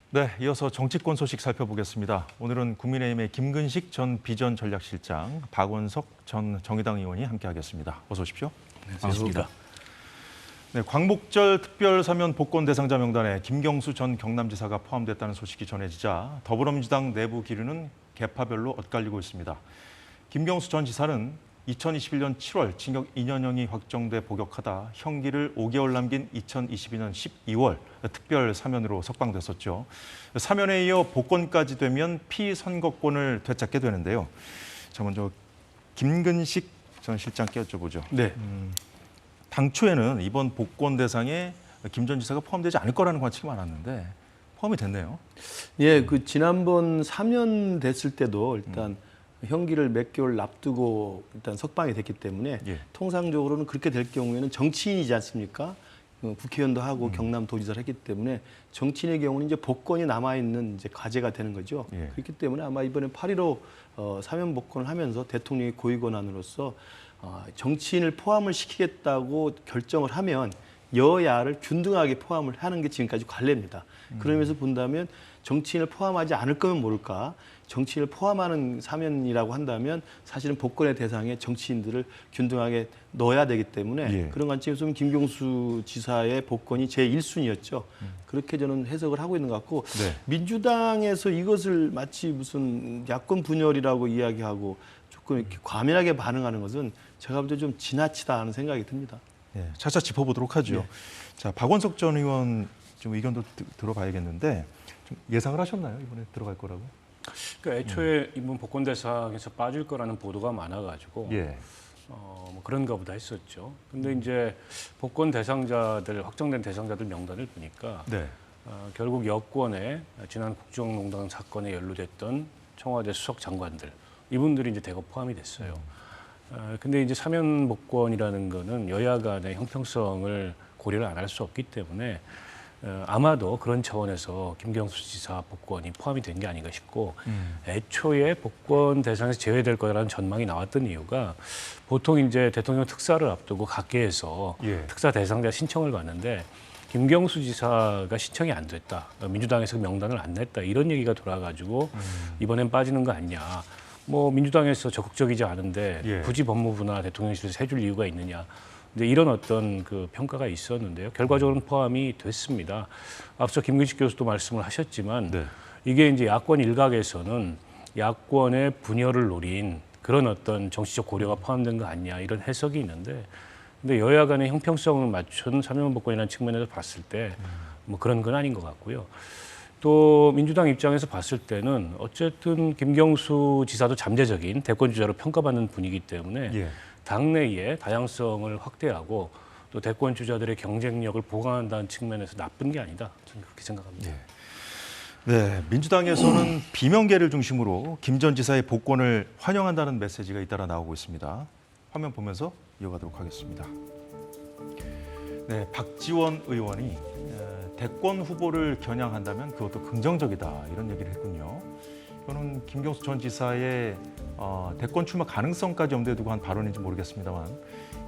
네, 이어서 정치권 소식 살펴보겠습니다. 오늘은 국민의힘의 김근식 전 비전전략실장, 박원석 전 정의당 의원이 함께하겠습니다. 어서 오십시오. 네, 반갑습니다. 네, 광복절 특별사면 복권 대상자 명단에 김경수 전 경남지사가 포함됐다는 소식이 전해지자 더불어민주당 내부 기류는 계파별로 엇갈리고 있습니다. 김경수 전 지사는 2021년 7월 징역 2년형이 확정돼 복역하다 형기를 5개월 남긴 2022년 12월 특별 사면으로 석방됐었죠. 사면에 이어 복권까지 되면 피선거권을 되찾게 되는데요. 자, 먼저 김근식 전 실장께 여쭤보죠. 네. 당초에는 이번 복권 대상에 김 전 지사가 포함되지 않을 거라는 관측이 많았는데 포함이 됐네요. 예, 그 지난번 사면 됐을 때도 일단 형기를 몇 개월 앞두고 일단 석방이 됐기 때문에 예. 통상적으로는 그렇게 될 경우에는 정치인이지 않습니까? 국회의원도 하고 경남도지사를 했기 때문에 정치인의 경우는 이제 복권이 남아 있는 이제 과제가 되는 거죠. 예. 그렇기 때문에 아마 이번에 8.15 사면 복권을 하면서 대통령의 고위 권한으로서 정치인을 포함을 시키겠다고 결정을 하면 여야를 균등하게 포함을 하는 게 지금까지 관례입니다. 그러면서 본다면 정치인을 포함하지 않을 거면 모를까, 정치인을 포함하는 사면이라고 한다면 사실은 복권의 대상에 정치인들을 균등하게 넣어야 되기 때문에 예. 그런 관점에서 보면 김경수 지사의 복권이 제1순위였죠. 그렇게 저는 해석을 하고 있는 것 같고 네. 민주당에서 이것을 마치 무슨 야권 분열이라고 이야기하고 조금 이렇게 과민하게 반응하는 것은 제가 볼 때 좀 지나치다 하는 생각이 듭니다. 예, 차차 짚어보도록 하죠. 네. 자, 박원석 전 의원 좀 의견도 들어봐야겠는데 좀 예상을 하셨나요? 이번에 들어갈 거라고? 그러니까 애초에 이번 복권 대상에서 빠질 거라는 보도가 많아가지고 예. 뭐 그런가 보다 했었죠. 근데 이제 복권 대상자들 확정된 대상자들 명단을 보니까 네. 결국 여권에 지난 국정농단 사건에 연루됐던 청와대 수석 장관들 이분들이 이제 대거 포함이 됐어요. 근데 이제 사면 복권이라는 거는 여야 간의 형평성을 고려를 안 할 수 없기 때문에 아마도 그런 차원에서 김경수 지사 복권이 포함이 된 게 아닌가 싶고 애초에 복권 대상에서 제외될 거라는 전망이 나왔던 이유가 보통 이제 대통령 특사를 앞두고 각계에서 예. 특사 대상자 신청을 받는데 김경수 지사가 신청이 안 됐다. 민주당에서 명단을 안 냈다. 이런 얘기가 돌아가지고 이번엔 빠지는 거 아니냐. 뭐 민주당에서 적극적이지 않은데 예. 굳이 법무부나 대통령실에서 해줄 이유가 있느냐. 근데 이런 어떤 그 평가가 있었는데요. 결과적으로는 포함이 됐습니다. 앞서 김근식 교수도 말씀을 하셨지만 네. 이게 이제 야권 일각에서는 야권의 분열을 노린 그런 어떤 정치적 고려가 포함된 거 아니냐 이런 해석이 있는데 근데 여야 간의 형평성을 맞춘 사면복권이라는 측면에서 봤을 때 뭐 그런 건 아닌 것 같고요. 또 민주당 입장에서 봤을 때는 어쨌든 김경수 지사도 잠재적인 대권 주자로 평가받는 분이기 때문에 예. 당내의 다양성을 확대하고 또 대권 주자들의 경쟁력을 보강한다는 측면에서 나쁜 게 아니다. 저는 그렇게 생각합니다. 네, 민주당에서는 비명계를 중심으로 김 전 지사의 복권을 환영한다는 메시지가 잇따라 나오고 있습니다. 화면 보면서 이어가도록 하겠습니다. 네, 박지원 의원이 대권 후보를 겨냥한다면 그것도 긍정적이다 이런 얘기를 했군요. 이거는 김경수 전 지사의 대권 출마 가능성까지 염두에 두고 한 발언인지 모르겠습니다만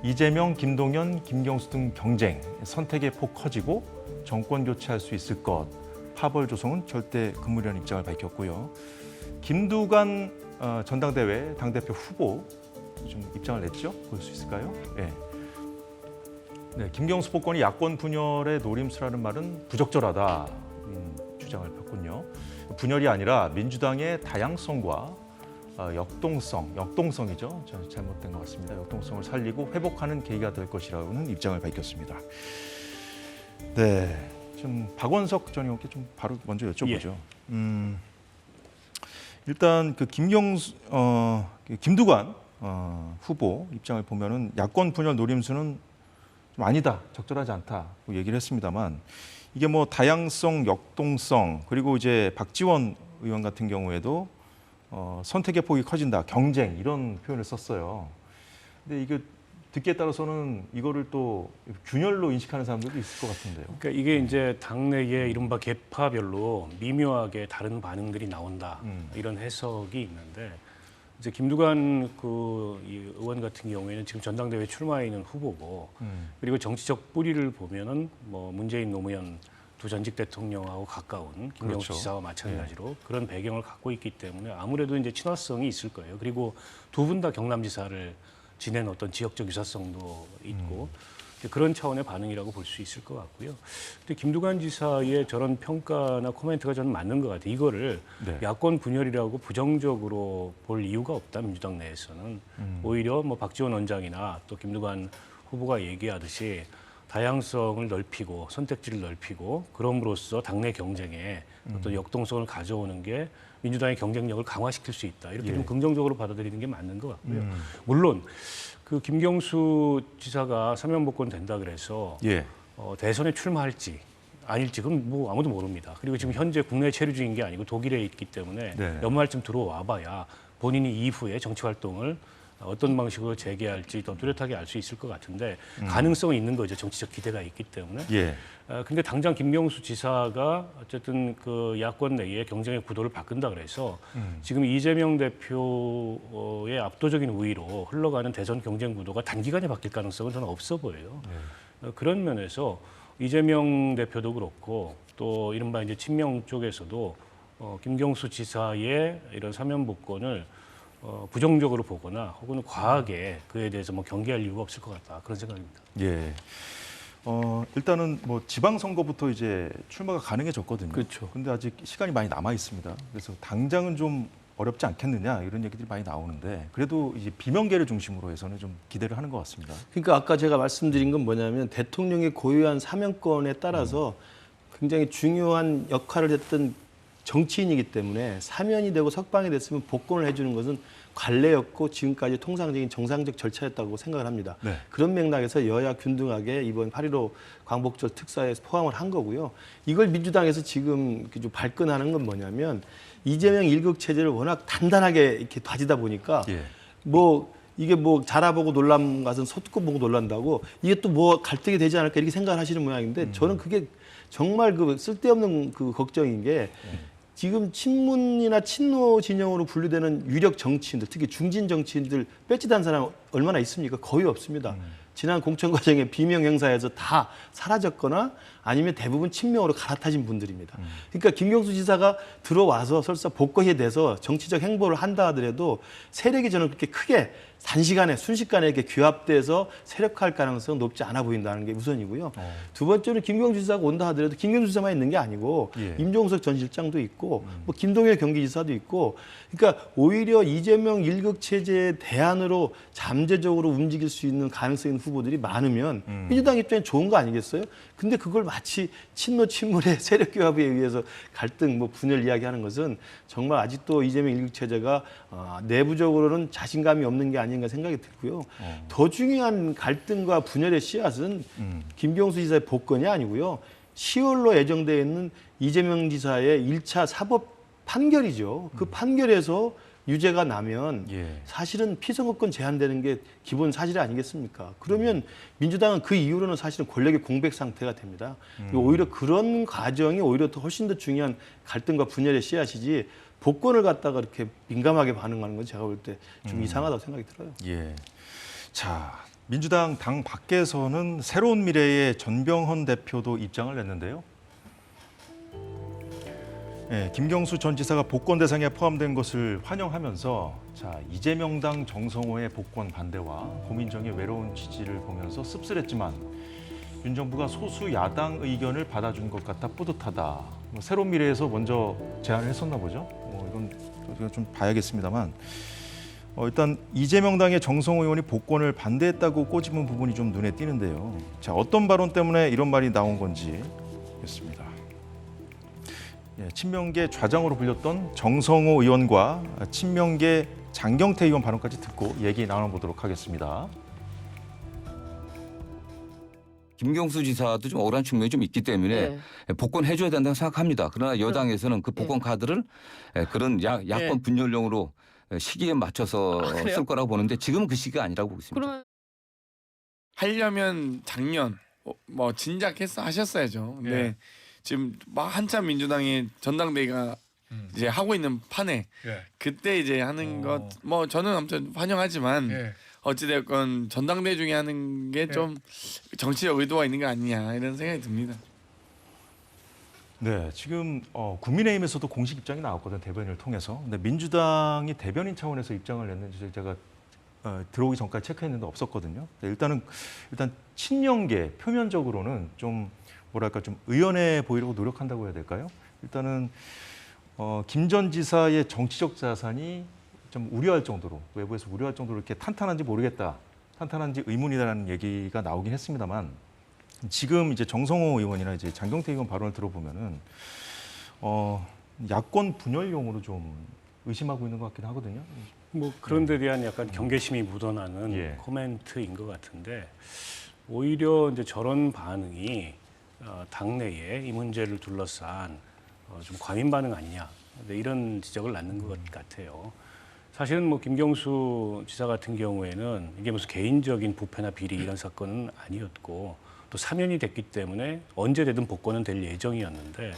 이재명, 김동연, 김경수 등 경쟁, 선택의 폭 커지고 정권 교체할 수 있을 것, 파벌 조성은 절대 금물이라는 입장을 밝혔고요. 김두관 전당대회 당대표 후보 좀 입장을 냈죠? 볼 수 있을까요? 네. 네, 김경수 복권이 야권 분열의 노림수라는 말은 부적절하다 주장을 폈군요. 분열이 아니라 민주당의 다양성과 역동성이죠. 잘못된 것 같습니다. 역동성을 살리고 회복하는 계기가 될 것이라는 입장을 밝혔습니다. 네, 좀 박원석 전 의원께 좀 바로 먼저 여쭤보죠. 일단 그 김두관 후보 입장을 보면은 야권 분열 노림수는 좀 아니다, 적절하지 않다고 얘기를 했습니다만 이게 뭐 다양성, 역동성 그리고 이제 박지원 의원 같은 경우에도 선택의 폭이 커진다, 경쟁 이런 표현을 썼어요. 근데 이게 듣기에 따라서는 이거를 또 균열로 인식하는 사람들도 있을 것 같은데요. 그러니까 이게 이제 당내의 이른바 계파별로 미묘하게 다른 반응들이 나온다 이런 해석이 있는데 이제 김두관 이 의원 같은 경우에는 지금 전당대회 출마해 있는 후보고 그리고 정치적 뿌리를 보면은 뭐 문재인 노무현 두 전직 대통령하고 가까운 김경수 그렇죠. 지사와 마찬가지로 그런 배경을 갖고 있기 때문에 아무래도 이제 친화성이 있을 거예요. 그리고 두 분 다 경남지사를 지낸 어떤 지역적 유사성도 있고 이제 그런 차원의 반응이라고 볼 수 있을 것 같고요. 근데 김두관 지사의 저런 평가나 코멘트가 저는 맞는 것 같아요. 이거를 네. 야권 분열이라고 부정적으로 볼 이유가 없다. 민주당 내에서는 오히려 뭐 박지원 원장이나 또 김두관 후보가 얘기하듯이 다양성을 넓히고 선택지를 넓히고 그럼으로써 당내 경쟁에 어떤 역동성을 가져오는 게 민주당의 경쟁력을 강화시킬 수 있다. 이렇게 예. 좀 긍정적으로 받아들이는 게 맞는 것 같고요. 물론 그 김경수 지사가 사면복권 된다 그래서 예. 대선에 출마할지 아닐지 그건 뭐 아무도 모릅니다. 그리고 지금 현재 국내에 체류 중인 게 아니고 독일에 있기 때문에 네. 연말쯤 들어와 봐야 본인이 이후에 정치 활동을 어떤 방식으로 재개할지 더 뚜렷하게 알 수 있을 것 같은데 가능성은 있는 거죠. 정치적 기대가 있기 때문에. 예. 근데 당장 김경수 지사가 어쨌든 그 야권 내의 경쟁의 구도를 바꾼다 그래서 지금 이재명 대표의 압도적인 우위로 흘러가는 대선 경쟁 구도가 단기간에 바뀔 가능성은 저는 없어 보여요. 그런 면에서 이재명 대표도 그렇고 또 이른바 이제 친명 쪽에서도 김경수 지사의 이런 사면복권을 부정적으로 보거나 혹은 과하게 그에 대해서 뭐 경계할 이유가 없을 것 같다 그런 생각입니다. 예. 일단은 뭐 지방선거부터 이제 출마가 가능해졌거든요. 그렇죠. 근데 아직 시간이 많이 남아 있습니다. 그래서 당장은 좀 어렵지 않겠느냐 이런 얘기들이 많이 나오는데 그래도 이제 비명계를 중심으로 해서는 좀 기대를 하는 것 같습니다. 그러니까 아까 제가 말씀드린 건 뭐냐면 대통령이 고유한 사명권에 따라서 굉장히 중요한 역할을 했던 정치인이기 때문에 사면이 되고 석방이 됐으면 복권을 해주는 것은 관례였고 지금까지 통상적인 정상적 절차였다고 생각을 합니다. 네. 그런 맥락에서 여야 균등하게 이번 8.15 광복절 특사에 포함을 한 거고요. 이걸 민주당에서 지금 좀 발끈하는 건 뭐냐면 이재명 일극 체제를 워낙 단단하게 이렇게 다지다 보니까 예. 뭐 이게 뭐 자라보고 놀란 것은 소뚜껑 보고 놀란다고 이게 또 뭐 갈등이 되지 않을까 이렇게 생각을 하시는 모양인데 저는 그게 정말 그 쓸데없는 그 걱정인 게 지금 친문이나 친노 진영으로 분류되는 유력 정치인들, 특히 중진 정치인들 배치단 사람 얼마나 있습니까? 거의 없습니다. 지난 공천 과정에 비명 행사에서 다 사라졌거나 아니면 대부분 친명으로 갈아타신 분들입니다. 그러니까 김경수 지사가 들어와서 설사 복권이 돼서 정치적 행보를 한다 하더라도 세력이 저는 그렇게 크게 단시간에 순식간에 이렇게 규합돼서 세력화할 가능성은 높지 않아 보인다는 게 우선이고요. 두 번째는 김경수 지사가 온다 하더라도 김경수 지사만 있는 게 아니고 예. 임종석 전 실장도 있고 뭐 김동열 경기지사도 있고 그러니까 오히려 이재명 일극 체제 대안으로 잠재적으로 움직일 수 있는 가능성 있는 후보들이 많으면 민주당 입장에 좋은 거 아니겠어요? 근데 그걸 마치 친노 친문의 세력 규합에 의해서 갈등 뭐 분열 이야기하는 것은 정말 아직도 이재명 일극 체제가 내부적으로는 자신감이 없는 게 아닌가 생각이 들고요. 더 중요한 갈등과 분열의 씨앗은 김경수 지사의 복권이 아니고요. 10월로 예정되어 있는 이재명 지사의 1차 사법 판결이죠. 그 판결에서 유죄가 나면 예. 사실은 피선거권 제한되는 게 기본 사실 아니겠습니까? 그러면 민주당은 그 이후로는 사실은 권력의 공백 상태가 됩니다. 오히려 그런 과정이 오히려 더 훨씬 더 중요한 갈등과 분열의 씨앗이지 복권을 갖다가 이렇게 민감하게 반응하는 건 제가 볼 때 좀 이상하다고 생각이 들어요. 예. 자, 민주당 당 밖에서는 새로운 미래의 전병헌 대표도 입장을 냈는데요. 예, 김경수 전 지사가 복권 대상에 포함된 것을 환영하면서 자, 이재명당 정성호의 복권 반대와 고민정의 외로운 지지를 보면서 씁쓸했지만 윤 정부가 소수 야당 의견을 받아준 것 같아 뿌듯하다. 뭐 새로운 미래에서 먼저 제안을 했었나 보죠. 이건 우리가 좀 봐야겠습니다만 일단 이재명당의 정성호 의원이 복권을 반대했다고 꼬집은 부분이 좀 눈에 띄는데요. 자, 어떤 발언 때문에 이런 말이 나온 건지 보겠습니다. 예, 친명계 좌장으로 불렸던 정성호 의원과 친명계 장경태 의원 발언까지 듣고 얘기 나눠보도록 하겠습니다. 김경수 지사도 좀 억울한 측면이 좀 있기 때문에 복권 해줘야 된다고 생각합니다. 그러나 여당에서는 그 복권 카드를 그런 야권 분열용으로 시기에 맞춰서 쓸 거라고 보는데 지금은 그 시기가 아니라고 보고 있습니다. 그러면 하려면 작년 뭐 진작 하셨어야죠. 근데 지금 막 한참 민주당이 전당대회가 이제 하고 있는 판에 그때 이제 하는 것 뭐 저는 아무튼 환영하지만 어찌됐건 전당대회 중에 하는 게 좀 정치적 의도가 있는 게 아니냐 이런 생각이 듭니다. 네, 지금 국민의힘에서도 공식 입장이 나왔거든요. 대변인을 통해서. 근데 민주당이 대변인 차원에서 입장을 냈는지 제가 들어오기 전까지 체크했는데 없었거든요. 네, 일단 친명계 표면적으로는 좀 뭐랄까 좀 의연해 보이려고 노력한다고 해야 될까요? 일단은 김 전 지사의 정치적 자산이 좀 우려할 정도로 외부에서 우려할 정도로 이렇게 탄탄한지 모르겠다. 탄탄한지 의문이라는 얘기가 나오긴 했습니다만 지금 이제 정성호 의원이나 이제 장경태 의원 발언을 들어보면은 야권 분열용으로 좀 의심하고 있는 것 같긴 하거든요. 뭐 그런 데 대한 약간 경계심이 묻어나는 예. 코멘트인 것 같은데 오히려 이제 저런 반응이 당내에 이 문제를 둘러싼 좀 과민 반응 아니냐 이런 지적을 낳는 것 같아요. 사실은 뭐 김경수 지사 같은 경우에는 이게 무슨 개인적인 부패나 비리 이런 사건은 아니었고 또 사면이 됐기 때문에 언제 되든 복권은 될 예정이었는데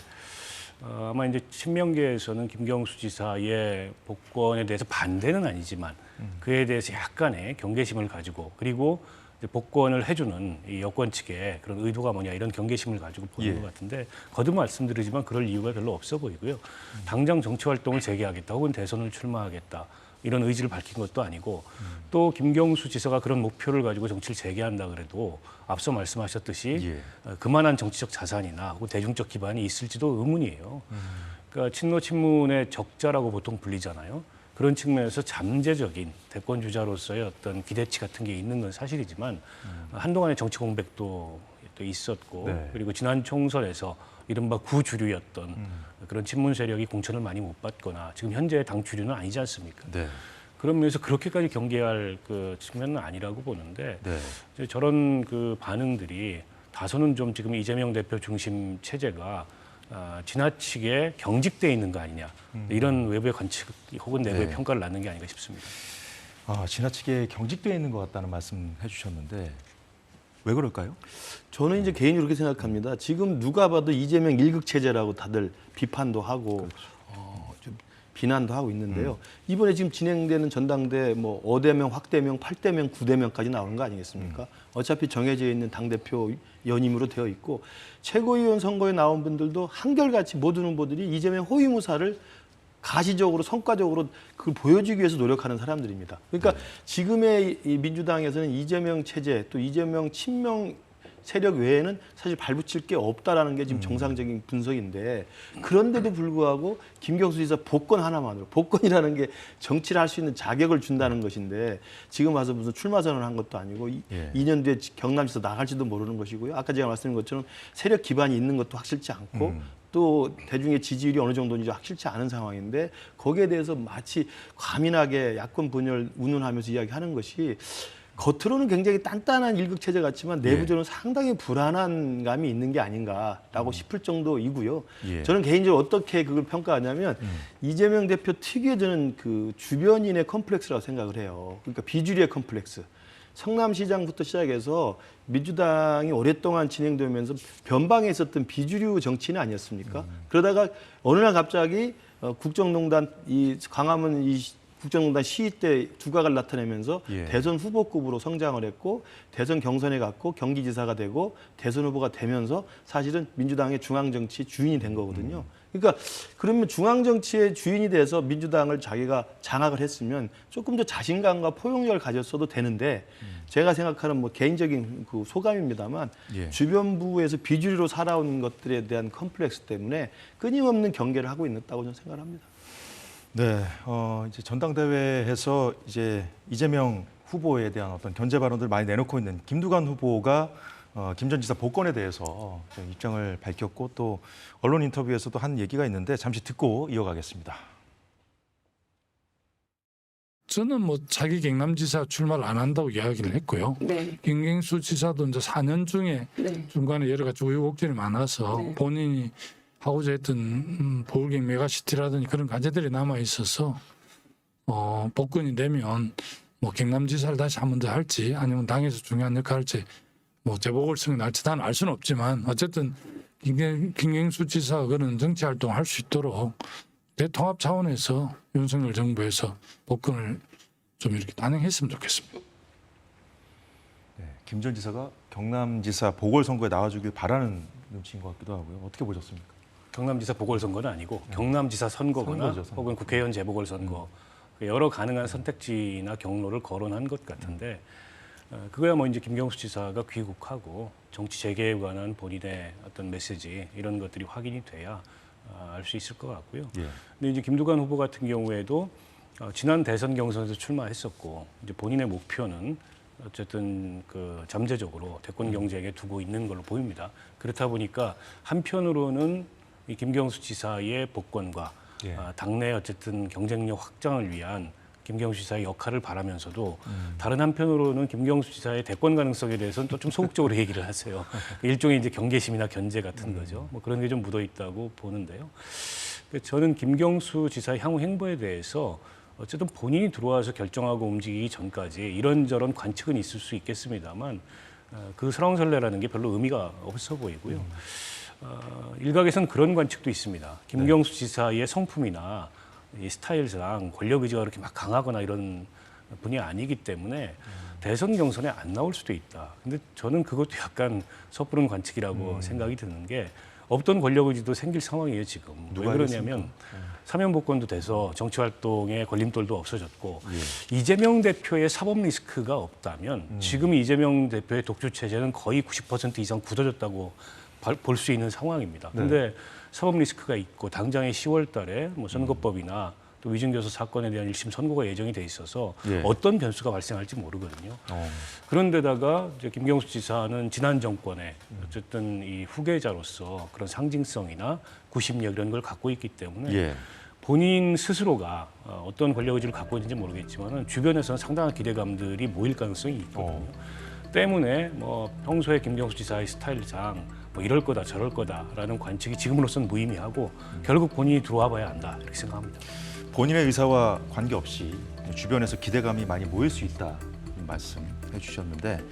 아마 이제 친명계에서는 김경수 지사의 복권에 대해서 반대는 아니지만 그에 대해서 약간의 경계심을 가지고 그리고 이제 복권을 해주는 이 여권 측의 그런 의도가 뭐냐 이런 경계심을 가지고 보는 것 같은데 거듭 말씀드리지만 그럴 이유가 별로 없어 보이고요. 당장 정치 활동을 재개하겠다 혹은 대선을 출마하겠다 이런 의지를 밝힌 것도 아니고 또 김경수 지사가 그런 목표를 가지고 정치를 재개한다 그래도 앞서 말씀하셨듯이 그만한 정치적 자산이나 혹은 대중적 기반이 있을지도 의문이에요. 그러니까 친노 친문의 적자라고 보통 불리잖아요. 그런 측면에서 잠재적인 대권 주자로서의 어떤 기대치 같은 게 있는 건 사실이지만 한동안의 정치 공백도 또 있었고 네. 그리고 지난 총선에서 이른바 구주류였던 그런 친문 세력이 공천을 많이 못 받거나 지금 현재 당 주류는 아니지 않습니까? 네. 그런 면에서 그렇게까지 경계할 그 측면은 아니라고 보는데 네. 이제 저런 그 반응들이 다소는 좀 지금 이재명 대표 중심 체제가 지나치게 경직돼 있는 거 아니냐 이런 외부의 관측 혹은 내부의 네. 평가를 낳는 게 아닌가 싶습니다. 지나치게 경직되어 있는 것 같다는 말씀 해주셨는데 왜 그럴까요? 저는 이제 개인적으로 그렇게 생각합니다. 지금 누가 봐도 이재명 일극 체제라고 다들 비판도 하고 좀 비난도 하고 있는데요. 이번에 지금 진행되는 전당대 뭐 5대명, 확대명, 8대명, 9대명까지 나오는 거 아니겠습니까? 어차피 정해져 있는 당대표 연임으로 되어 있고 최고위원 선거에 나온 분들도 한결같이 모든 후보들이 이재명 호위무사를 가시적으로 성과적으로 그걸 보여주기 위해서 노력하는 사람들입니다. 그러니까 지금의 이 민주당에서는 이재명 체제 또 이재명 친명 세력 외에는 사실 발붙일 게 없다라는 게 지금 정상적인 분석인데 그런데도 불구하고 김경수 지사 복권 하나만으로 복권이라는 게 정치를 할 수 있는 자격을 준다는 것인데 지금 와서 무슨 출마 선언을 한 것도 아니고 2년 뒤에 경남시에서 나갈지도 모르는 것이고요. 아까 제가 말씀드린 것처럼 세력 기반이 있는 것도 확실치 않고 또 대중의 지지율이 어느 정도인지 확실치 않은 상황인데 거기에 대해서 마치 과민하게 야권 분열 운운하면서 이야기하는 것이 겉으로는 굉장히 단단한 일극 체제 같지만 내부적으로 상당히 불안한 감이 있는 게 아닌가라고 싶을 정도이고요. 저는 개인적으로 어떻게 그걸 평가하냐면 이재명 대표 특유의 저는 그 주변인의 컴플렉스라고 생각을 해요. 그러니까 비주류의 컴플렉스. 성남시장부터 시작해서 민주당이 오랫동안 진행되면서 변방에 있었던 비주류 정치는 아니었습니까? 그러다가 어느 날 갑자기 국정농단 이 광화문 이 국정농단 시위 때 두각을 나타내면서 대선 후보급으로 성장을 했고 대선 경선에 갔고 경기지사가 되고 대선 후보가 되면서 사실은 민주당의 중앙정치 주인이 된 거거든요. 그러니까 그러면 중앙정치의 주인이 돼서 민주당을 자기가 장악을 했으면 조금 더 자신감과 포용력을 가졌어도 되는데 제가 생각하는 뭐 개인적인 그 소감입니다만 주변부에서 비주류로 살아온 것들에 대한 컴플렉스 때문에 끊임없는 경계를 하고 있다고 저는 생각합니다. 네, 이제 전당대회에서 이제 이재명 후보에 대한 어떤 견제 발언들 많이 내놓고 있는 김두관 후보가 김 전 지사 복권에 대해서 좀 입장을 밝혔고 또 언론 인터뷰에서도 한 얘기가 있는데 잠시 듣고 이어가겠습니다. 저는 뭐 자기 경남지사 출마를 안 한다고 이야기를 했고요. 네. 김경수 지사도 이제 4년 중에 네. 중간에 여러 가지 우여곡절이 많아서 네. 본인이 하고자 했던 보울경 메가시티라든지 그런 과제들이 남아 있어서 복권이 되면 뭐 경남지사를 다시 한 번 더 할지 아니면 당에서 중요한 역할을 할지 뭐 재보궐선거 날지 다 알 수는 없지만 어쨌든 김경수 지사가 그런 정치 활동을 할 수 있도록 대통합 차원에서 윤석열 정부에서 복권을 좀 이렇게 단행했으면 좋겠습니다. 네, 김 전 지사가 경남지사 보궐선거에 나와주길 바라는 눈치인 것 같기도 하고요. 어떻게 보셨습니까? 경남지사 보궐선거는 아니고 경남지사 선거거나 선거죠, 선거. 혹은 국회의원 재보궐선거 여러 가능한 선택지나 경로를 거론한 것 같은데 그거야 뭐 이제 김경수 지사가 귀국하고 정치 재개에 관한 본인의 어떤 메시지 이런 것들이 확인이 돼야 알 수 있을 것 같고요. 예. 근데 이제 김두관 후보 같은 경우에도 지난 대선 경선에서 출마했었고 이제 본인의 목표는 어쨌든 그 잠재적으로 대권 경쟁에 두고 있는 걸로 보입니다. 그렇다 보니까 한편으로는 이 김경수 지사의 복권과 예. 당내 어쨌든 경쟁력 확장을 위한 김경수 지사의 역할을 바라면서도 다른 한편으로는 김경수 지사의 대권 가능성에 대해서는 또 좀 소극적으로 얘기를 하세요. 일종의 이제 경계심이나 견제 같은 거죠. 뭐 그런 게 좀 묻어 있다고 보는데요. 저는 김경수 지사의 향후 행보에 대해서 어쨌든 본인이 들어와서 결정하고 움직이기 전까지 이런저런 관측은 있을 수 있겠습니다만 그 설왕설래라는 게 별로 의미가 없어 보이고요. 일각에서는 그런 관측도 있습니다. 김경수 지사의 성품이나 이 스타일상 권력 의지가 그렇게 막 강하거나 이런 분이 아니기 때문에 대선 경선에 안 나올 수도 있다. 근데 저는 그것도 약간 섣부른 관측이라고 생각이 드는 게 없던 권력 의지도 생길 상황이에요, 지금. 왜 그러냐면 사면 복권도 돼서 정치 활동에 걸림돌도 없어졌고 이재명 대표의 사법 리스크가 없다면 지금 이재명 대표의 독주 체제는 거의 90% 이상 굳어졌다고 볼 수 있는 상황입니다. 근데 사법 리스크가 있고 당장의 10월 달에 뭐 선거법이나 또 위증교사 사건에 대한 1심 선고가 예정이 돼 있어서 예. 어떤 변수가 발생할지 모르거든요. 그런데다가 이제 김경수 지사는 지난 정권에 어쨌든 이 후계자로서 그런 상징성이나 구심력 이런 걸 갖고 있기 때문에 예. 본인 스스로가 어떤 권력 의지를 갖고 있는지 모르겠지만은 주변에서는 상당한 기대감들이 모일 가능성이 있거든요. 때문에 뭐 평소에 김경수 지사의 스타일상 뭐 이럴 거다 저럴 거다라는 관측이 지금으로서는 무의미하고 결국 본인이 들어와 봐야 한다 이렇게 생각합니다. 본인의 의사와 관계없이 주변에서 기대감이 많이 모일 수 있다 이 말씀해 주셨는데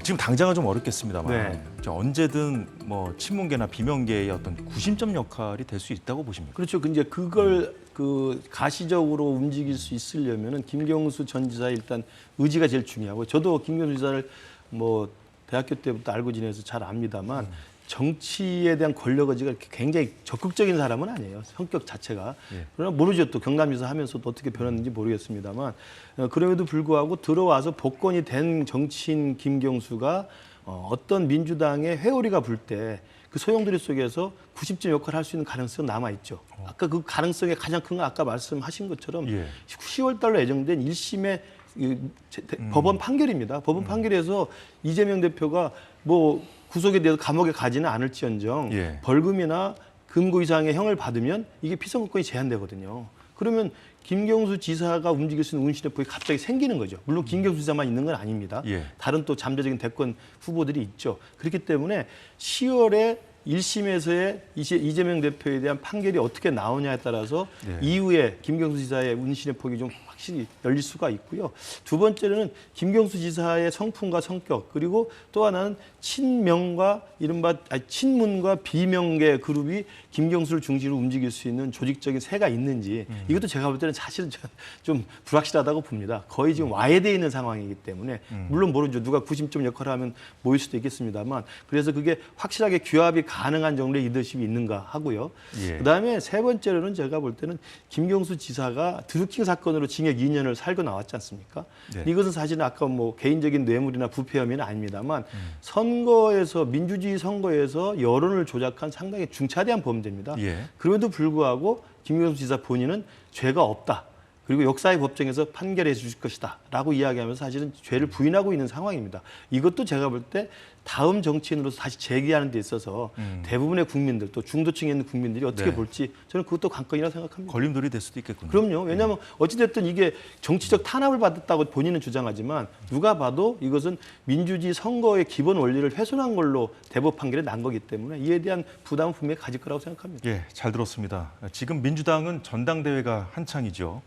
지금 당장은 좀 어렵겠습니다만 네. 언제든 뭐 친문계나 비명계의 어떤 구심점 역할이 될 수 있다고 보십니까? 그렇죠. 이제 그걸 그 가시적으로 움직일 수 있으려면은 김경수 전 지사 일단 의지가 제일 중요하고 저도 김경수 지사를 뭐 대학교 때부터 알고 지내서 잘 압니다만 정치에 대한 권력 의지가 이렇게 굉장히 적극적인 사람은 아니에요. 성격 자체가. 그러나 모르죠. 또 경남지사 하면서도 어떻게 변했는지 모르겠습니다만 그럼에도 불구하고 들어와서 복권이 된 정치인 김경수가 어떤 민주당의 회오리가 불 때 그 소용돌이 속에서 구심점 역할을 할 수 있는 가능성은 남아있죠. 아까 그 가능성의 가장 큰 건 아까 말씀하신 것처럼 10월 달로 예정된 1심의 법원 판결입니다. 법원 판결에서 이재명 대표가 뭐 구속에 대해서 감옥에 가지는 않을지언정 벌금이나 금고 이상의 형을 받으면 이게 피선거권이 제한되거든요. 그러면 김경수 지사가 움직일 수 있는 운신의 폭이 갑자기 생기는 거죠. 물론 김경수 지사만 있는 건 아닙니다. 다른 또 잠재적인 대권 후보들이 있죠. 그렇기 때문에 10월에 1심에서의 이재명 대표에 대한 판결이 어떻게 나오냐에 따라서 이후에 김경수 지사의 운신의 폭이 좀 확실히 열릴 수가 있고요. 두 번째로는 김경수 지사의 성품과 성격 그리고 또 하나는 친명과 친문과 비명계 그룹이 김경수를 중심으로 움직일 수 있는 조직적인 세가 있는지 이것도 제가 볼 때는 사실은 좀 불확실하다고 봅니다. 거의 지금 와해되어 있는 상황이기 때문에 물론 모르죠. 누가 구심점 역할을 하면 모일 수도 있겠습니다만 그래서 그게 확실하게 규합이 가능한 정도의 리더십이 있는가 하고요. 그다음에 세 번째로는 제가 볼 때는 김경수 지사가 드루킹 사건으로 징역 2년을 살고 나왔지 않습니까? 이것은 사실은 아까 뭐 개인적인 뇌물이나 부패 혐의는 아닙니다만 선거에서 민주주의 선거에서 여론을 조작한 상당히 중차대한 범죄입니다. 그럼에도 불구하고 김경수 지사 본인은 죄가 없다. 그리고 역사의 법정에서 판결해 주실 것이다 라고 이야기하면서 사실은 죄를 부인하고 있는 상황입니다. 이것도 제가 볼 때 다음 정치인으로서 다시 재기하는 데 있어서 대부분의 국민들 또 중도층에 있는 국민들이 어떻게 볼지 저는 그것도 관건이라고 생각합니다. 걸림돌이 될 수도 있겠군요. 그럼요. 왜냐하면 어찌됐든 이게 정치적 탄압을 받았다고 본인은 주장하지만 누가 봐도 이것은 민주주의 선거의 기본 원리를 훼손한 걸로 대법 판결이 난 거기 때문에 이에 대한 부담은 분명히 가질 거라고 생각합니다. 잘 들었습니다. 지금 민주당은 전당대회가 한창이죠.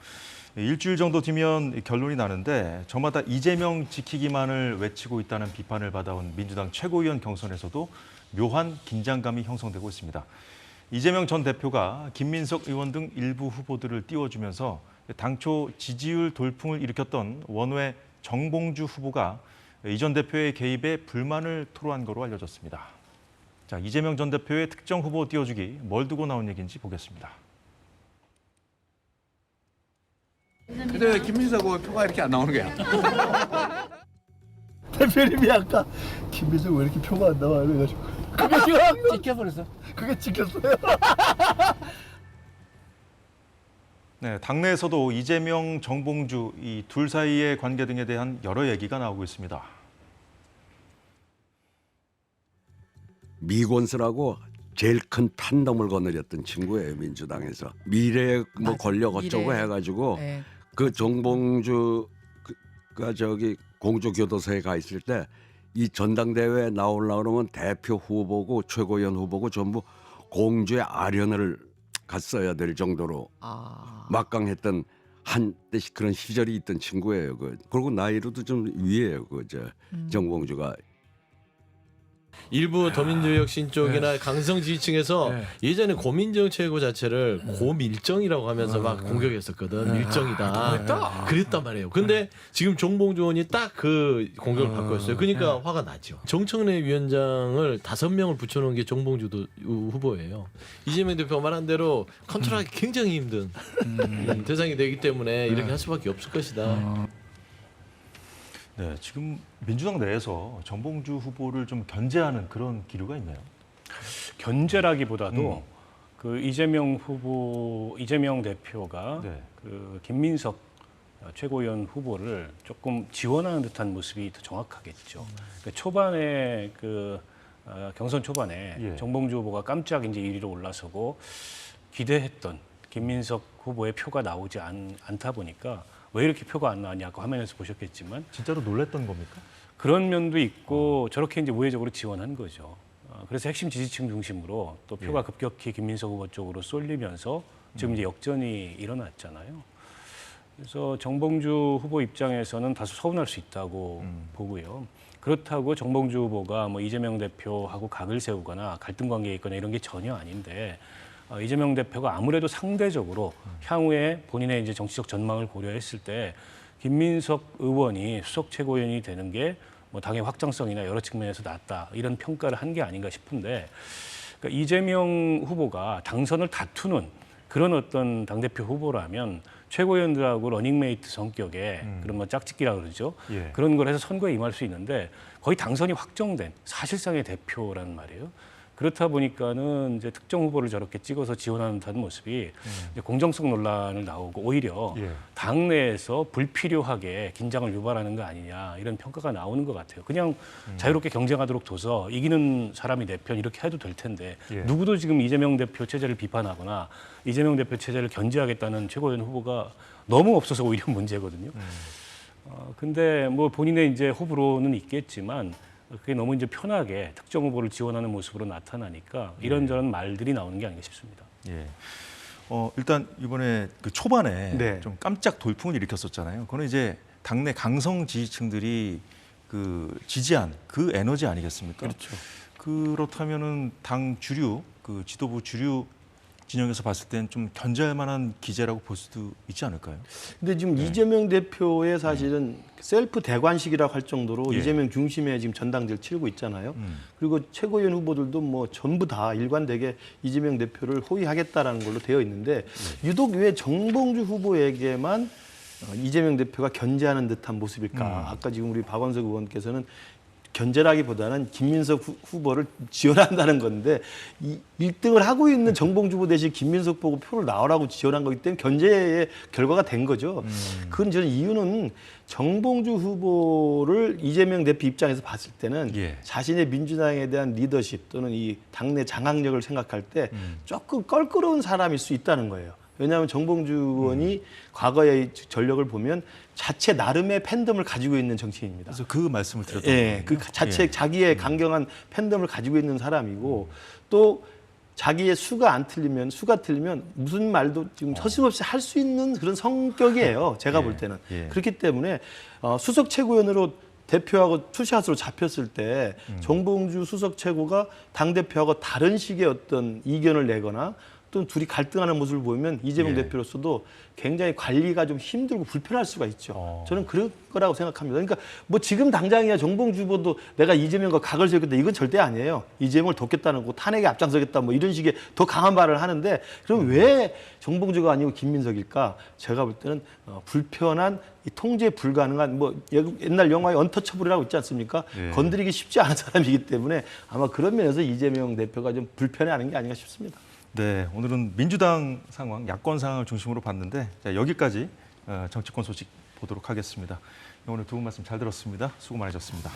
일주일 정도 뒤면 결론이 나는데 저마다 이재명 지키기만을 외치고 있다는 비판을 받아온 민주당 최고위원 경선에서도 묘한 긴장감이 형성되고 있습니다. 이재명 전 대표가 김민석 의원 등 일부 후보들을 띄워주면서 당초 지지율 돌풍을 일으켰던 원외 정봉주 후보가 이 전 대표의 개입에 불만을 토로한 거로 알려졌습니다. 자, 이재명 전 대표의 특정 후보 띄워주기 뭘 두고 나온 얘기인지 보겠습니다. 근데 왜 김민석 후보 표가 이렇게 안 나오는 거야? 대표님이 아까 김민석 왜 이렇게 표가 안 나와 이래가지고 찍혀버렸어. 그게 찍혔어요. 네, 당내에서도 이재명, 정봉주 이 둘 사이의 관계 등에 대한 여러 얘기가 나오고 있습니다. 미곤스라고 제일 큰 판덤을 거느렸던 친구예요, 민주당에서. 미래 뭐 맞아, 권력 어쩌고 미래. 해가지고 네. 그 정봉주가 저기 공주교도소에 가 있을 때 이 전당대회에 나오려고 그러면 대표 후보고 최고위원 후보고 전부 공주의 아련을 갔어야 될 정도로 아. 막강했던 한때 그런 시절이 있던 친구예요. 그리고 나이로도 좀 위에요. 정봉주가. 일부 더민주혁신 쪽이나 강성 지지층에서 네. 예전에 고민정 최고 자체를 고밀정이라고 하면서 막 공격했었거든. 밀정이다. 그랬단 말이에요. 근데 지금 정봉주 의원이 딱 그 공격을 받고 있어요. 그러니까 화가 나죠. 정청래 위원장을 5명을 붙여놓은 게 정봉주 후보예요. 이재명 대표가 말한 대로 컨트롤하기 굉장히 힘든 대상이 되기 때문에 이렇게 할 수밖에 없을 것이다. 네, 지금 민주당 내에서 정봉주 후보를 좀 견제하는 그런 기류가 있나요? 견제라기보다도 그 이재명 대표가 네. 그 김민석 최고위원 후보를 조금 지원하는 듯한 모습이 더 정확하겠죠. 그러니까 초반에 경선 초반에 예. 정봉주 후보가 깜짝 이제 1위로 올라서고 기대했던 김민석 후보의 표가 나오지 않다 보니까 왜 이렇게 표가 안 나왔냐고 화면에서 보셨겠지만 진짜로 놀랬던 겁니까? 그런 면도 있고 저렇게 이제 우회적으로 지원한 거죠. 그래서 핵심 지지층 중심으로 또 표가 급격히 김민석 후보 쪽으로 쏠리면서 지금 이제 역전이 일어났잖아요. 그래서 정봉주 후보 입장에서는 다소 서운할 수 있다고 보고요. 그렇다고 정봉주 후보가 뭐 이재명 대표하고 각을 세우거나 갈등 관계에 있거나 이런 게 전혀 아닌데 이재명 대표가 아무래도 상대적으로 향후에 본인의 이제 정치적 전망을 고려했을 때 김민석 의원이 수석 최고위원이 되는 게 뭐 당의 확장성이나 여러 측면에서 낫다 이런 평가를 한 게 아닌가 싶은데 그러니까 이재명 후보가 당선을 다투는 그런 어떤 당대표 후보라면 최고위원들하고 러닝메이트 성격의 그런 뭐 짝짓기라 그러죠. 예. 그런 걸 해서 선거에 임할 수 있는데 거의 당선이 확정된 사실상의 대표란 말이에요. 그렇다 보니까는 이제 특정 후보를 저렇게 찍어서 지원하는 듯한 모습이 이제 공정성 논란을 나오고 오히려 예. 당내에서 불필요하게 긴장을 유발하는 거 아니냐 이런 평가가 나오는 것 같아요. 그냥 자유롭게 경쟁하도록 둬서 이기는 사람이 내 편 이렇게 해도 될 텐데 예. 누구도 지금 이재명 대표 체제를 비판하거나 이재명 대표 체제를 견제하겠다는 최고위원 후보가 너무 없어서 오히려 문제거든요. 근데 뭐 본인의 이제 호불호는 있겠지만 그게 너무 이제 편하게 특정 후보를 지원하는 모습으로 나타나니까 이런저런 말들이 나오는 게 아닌가 싶습니다. 예. 일단 이번에 그 초반에 네. 좀 깜짝 돌풍을 일으켰었잖아요. 그건 이제 당내 강성 지지층들이 그 지지한 그 에너지 아니겠습니까? 그렇죠. 그렇다면은 당 주류 그 지도부 주류 진영에서 봤을 때는 좀 견제할 만한 기제라고 볼 수도 있지 않을까요? 근데 지금 이재명 대표의 사실은 셀프 대관식이라고 할 정도로 예. 이재명 중심의 지금 전당대를 치르고 있잖아요. 그리고 최고위원 후보들도 뭐 전부 다 일관되게 이재명 대표를 호위하겠다라는 걸로 되어 있는데 유독 왜 정봉주 후보에게만 이재명 대표가 견제하는 듯한 모습일까? 아까 지금 우리 박원석 의원께서는 견제라기보다는 김민석 후보를 지원한다는 건데 1등을 하고 있는 정봉주 후보 대신 김민석 보고 표를 나오라고 지원한 거기 때문에 견제의 결과가 된 거죠. 그건 저는 이유는 정봉주 후보를 이재명 대표 입장에서 봤을 때는 예. 자신의 민주당에 대한 리더십 또는 이 당내 장악력을 생각할 때 조금 껄끄러운 사람일 수 있다는 거예요. 왜냐하면 정봉주 의원이 과거의 전력을 보면 자체 나름의 팬덤을 가지고 있는 정치인입니다. 그래서 그 말씀을 드렸던 예, 거예요. 그 자체 자기의 강경한 팬덤을 가지고 있는 사람이고 또 자기의 수가 틀리면 무슨 말도 지금 서슴없이 할 수 있는 그런 성격이에요. 제가 볼 때는. 예. 그렇기 때문에 수석 최고위원으로 대표하고 투샷으로 잡혔을 때 정봉주 수석 최고가 당대표하고 다른 식의 어떤 이견을 내거나 또는 둘이 갈등하는 모습을 보면 이재명 예. 대표로서도 굉장히 관리가 좀 힘들고 불편할 수가 있죠. 저는 그럴 거라고 생각합니다. 그러니까 뭐 지금 당장이야 정봉주 후보도 내가 이재명과 각을 세우겠다 이건 절대 아니에요. 이재명을 돕겠다는 거 탄핵에 앞장서겠다 뭐 이런 식의 더 강한 말을 하는데 그럼 왜 정봉주가 아니고 김민석일까? 제가 볼 때는 불편한 이 통제 불가능한 뭐 옛날 영화에 언터처블이라고 있지 않습니까? 예. 건드리기 쉽지 않은 사람이기 때문에 아마 그런 면에서 이재명 대표가 좀 불편해하는 게 아닌가 싶습니다. 네, 오늘은 민주당 상황, 야권 상황을 중심으로 봤는데 자, 여기까지 정치권 소식 보도록 하겠습니다. 오늘 두 분 말씀 잘 들었습니다. 수고 많으셨습니다.